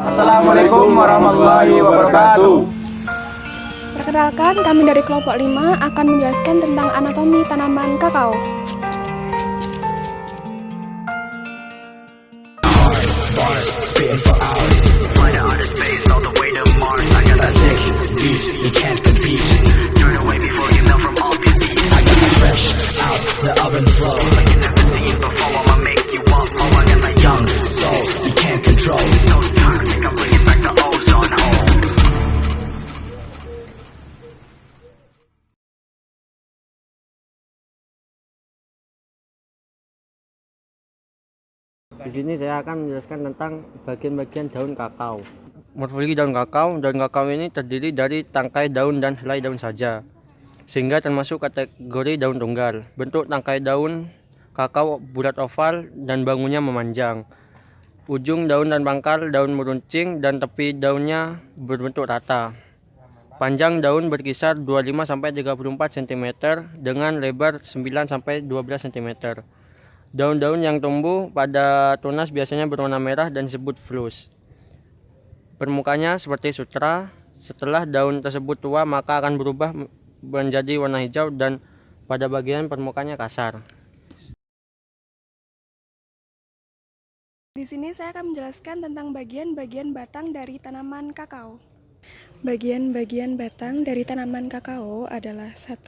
Assalamualaikum warahmatullahi wabarakatuh. Perkenalkan, kami dari kelompok 5 akan menjelaskan tentang anatomi tanaman kakao. Di sini saya akan menjelaskan tentang bagian-bagian daun kakao. Morfologi daun kakao ini terdiri dari tangkai daun dan helai daun saja, sehingga termasuk kategori daun tunggal. Bentuk tangkai daun kakao bulat oval dan bangunnya memanjang. Ujung daun dan pangkal daun meruncing dan tepi daunnya berbentuk rata. Panjang daun berkisar 25-34 cm dengan lebar 9-12 cm. Daun-daun yang tumbuh pada tunas biasanya berwarna merah dan disebut flus. Permukaannya seperti sutra. Setelah daun tersebut tua maka akan berubah menjadi warna hijau dan pada bagian permukaannya kasar. Di sini saya akan menjelaskan tentang bagian-bagian batang dari tanaman kakao. Bagian-bagian batang dari tanaman kakao adalah 1.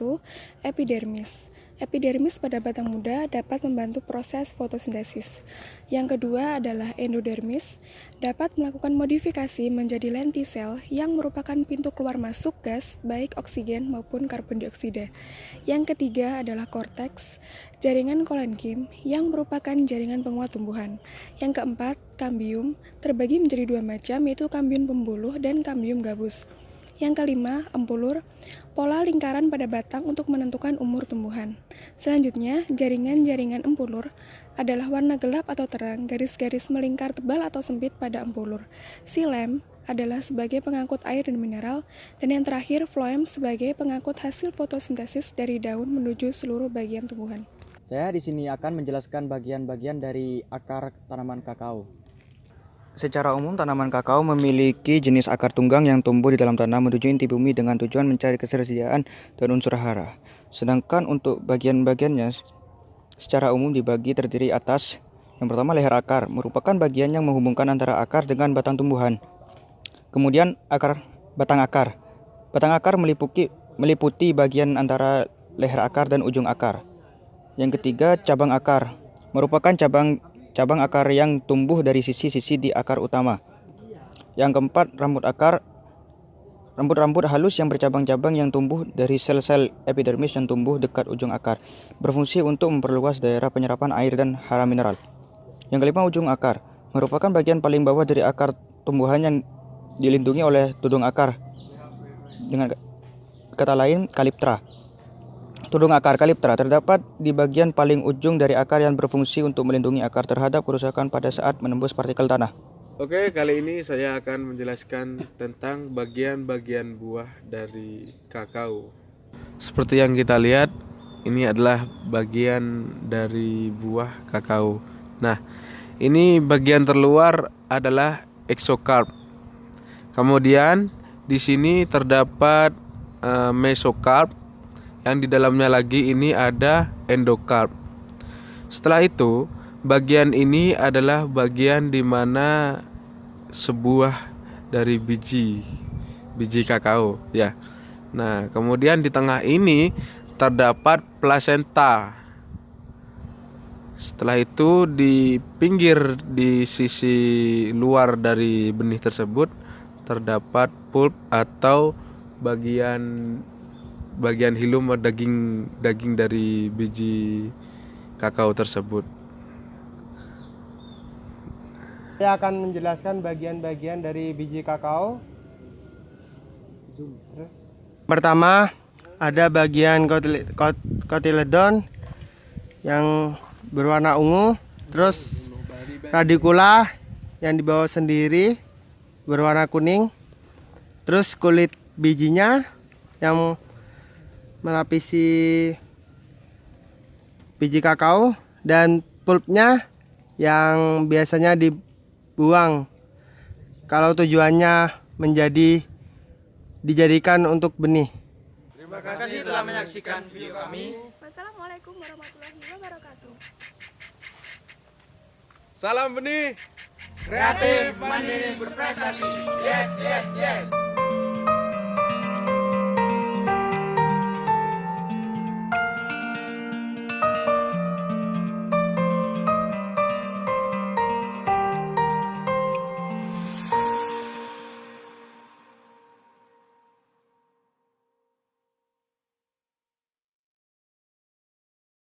Epidermis. Epidermis pada batang muda dapat membantu proses fotosintesis. Yang kedua adalah endodermis, dapat melakukan modifikasi menjadi lentisel yang merupakan pintu keluar masuk gas baik oksigen maupun karbon dioksida. Yang ketiga adalah korteks, jaringan kolenkim yang merupakan jaringan penguat tumbuhan. Yang keempat, kambium, terbagi menjadi dua macam yaitu kambium pembuluh dan kambium gabus. Yang kelima, empulur, pola lingkaran pada batang untuk menentukan umur tumbuhan. Selanjutnya, jaringan-jaringan empulur adalah warna gelap atau terang, garis-garis melingkar tebal atau sempit pada empulur. Xilem adalah sebagai pengangkut air dan mineral, dan yang terakhir, floem sebagai pengangkut hasil fotosintesis dari daun menuju seluruh bagian tumbuhan. Saya di sini akan menjelaskan bagian-bagian dari akar tanaman kakao. Secara umum, tanaman kakao memiliki jenis akar tunggang yang tumbuh di dalam tanah menuju inti bumi dengan tujuan mencari ketersediaan dan unsur hara. Sedangkan untuk bagian-bagiannya secara umum dibagi terdiri atas. Yang pertama, leher akar, merupakan bagian yang menghubungkan antara akar dengan batang tumbuhan. Kemudian batang akar. Batang akar meliputi bagian antara leher akar dan ujung akar. Yang ketiga, cabang akar, merupakan cabang akar yang tumbuh dari sisi-sisi di akar utama. Yang keempat, rambut akar, rambut-rambut halus yang bercabang-cabang yang tumbuh dari sel-sel epidermis yang tumbuh dekat ujung akar, berfungsi untuk memperluas daerah penyerapan air dan hara mineral. Yang kelima, ujung akar, merupakan bagian paling bawah dari akar tumbuhan yang dilindungi oleh tudung akar. Dengan kata lain, kaliptra. Tudung akar kaliptra terdapat di bagian paling ujung dari akar yang berfungsi untuk melindungi akar terhadap kerusakan pada saat menembus partikel tanah. Oke, kali ini saya akan menjelaskan tentang bagian-bagian buah dari kakao. Seperti yang kita lihat, ini adalah bagian dari buah kakao. Nah, ini bagian terluar adalah exocarp. Kemudian di sini terdapat mesocarp. Yang di dalamnya lagi ini ada endocarp. Setelah itu, bagian ini adalah bagian di mana sebuah dari biji kakao, ya. Nah, kemudian di tengah ini terdapat plasenta. Setelah itu di pinggir di sisi luar dari benih tersebut terdapat pulp atau bagian hilum atau daging dari biji kakao tersebut. Saya akan menjelaskan bagian-bagian dari biji kakao. Pertama, ada bagian kotiledon yang berwarna ungu, terus radikula yang di bawah sendiri berwarna kuning, terus kulit bijinya yang melapisi biji kakao, dan pulpnya yang biasanya dibuang kalau tujuannya dijadikan untuk benih. Terima kasih telah menyaksikan video kami. Wassalamualaikum warahmatullahi wabarakatuh. Salam benih. Kreatif, mandiri, berprestasi. Yes, yes, yes.